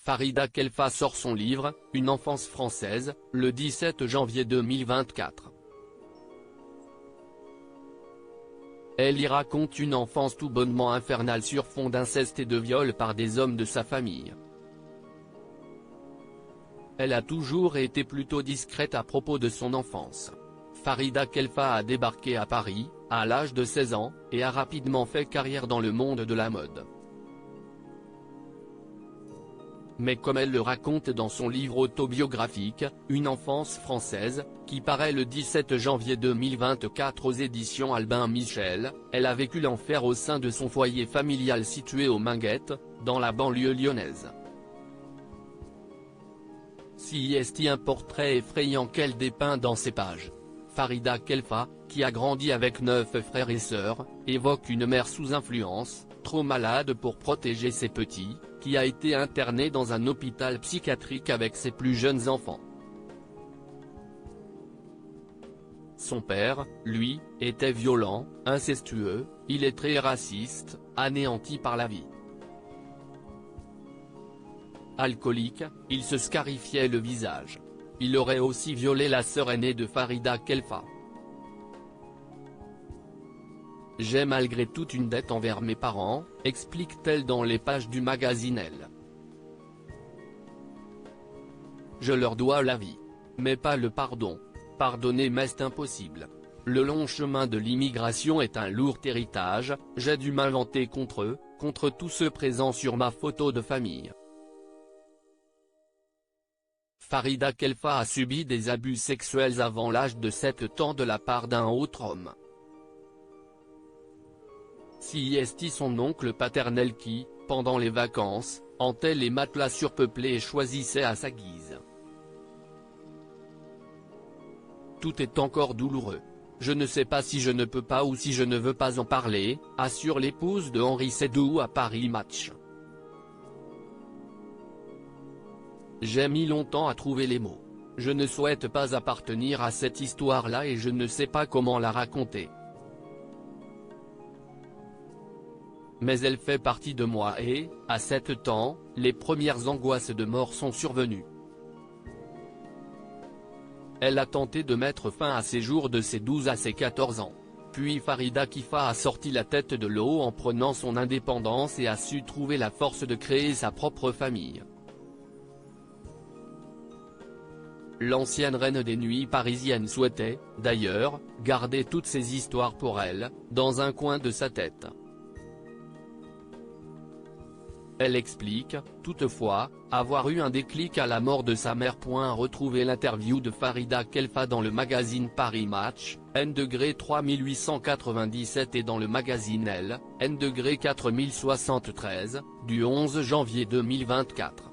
Farida Khelfa sort son livre, Une enfance française, le 17 janvier 2024. Elle y raconte une enfance tout bonnement infernale sur fond d'inceste et de viol par des hommes de sa famille. Elle a toujours été plutôt discrète à propos de son enfance. Farida Khelfa a débarqué à Paris, à l'âge de 16 ans, et a rapidement fait carrière dans le monde de la mode. Mais comme elle le raconte dans son livre autobiographique, Une enfance française, qui paraît le 17 janvier 2024 aux éditions Albin Michel, elle a vécu l'enfer au sein de son foyer familial situé aux Minguettes, dans la banlieue lyonnaise. Si est un portrait effrayant qu'elle dépeint dans ses pages. Farida Khelfa, qui a grandi avec 9 frères et sœurs, évoque une mère sous influence, trop malade pour protéger ses petits, qui a été internée dans un hôpital psychiatrique avec ses plus jeunes enfants. Son père, lui, était violent, incestueux, illettré et raciste, anéanti par la vie. Alcoolique, il se scarifiait le visage. Il aurait aussi violé la sœur aînée de Farida Khelfa. J'ai malgré tout une dette envers mes parents, explique-t-elle dans les pages du magazine Elle. Je leur dois la vie. Mais pas le pardon. Pardonner m'est impossible. Le long chemin de l'immigration est un lourd héritage, j'ai dû m'inventer contre eux, contre tous ceux présents sur ma photo de famille. Farida Khelfa a subi des abus sexuels avant l'âge de 7 ans de la part d'un autre homme. Si est son oncle paternel qui, pendant les vacances, hantait les matelas surpeuplés et choisissait à sa guise. Tout est encore douloureux. Je ne sais pas si je ne peux pas ou si je ne veux pas en parler, assure l'épouse de Henri Seydoux à Paris Match. J'ai mis longtemps à trouver les mots. Je ne souhaite pas appartenir à cette histoire-là et je ne sais pas comment la raconter. Mais elle fait partie de moi et, à 7 ans, les premières angoisses de mort sont survenues. Elle a tenté de mettre fin à ses jours de ses 12 à ses 14 ans. Puis Farida Khelfa a sorti la tête de l'eau en prenant son indépendance et a su trouver la force de créer sa propre famille. L'ancienne reine des nuits parisiennes souhaitait, d'ailleurs, garder toutes ces histoires pour elle, dans un coin de sa tête. Elle explique, toutefois, avoir eu un déclic à la mort de sa mère. Retrouvez l'interview de Farida Khelfa dans le magazine Paris Match, N°3897 et dans le magazine Elle, N°4073, du 11 janvier 2024.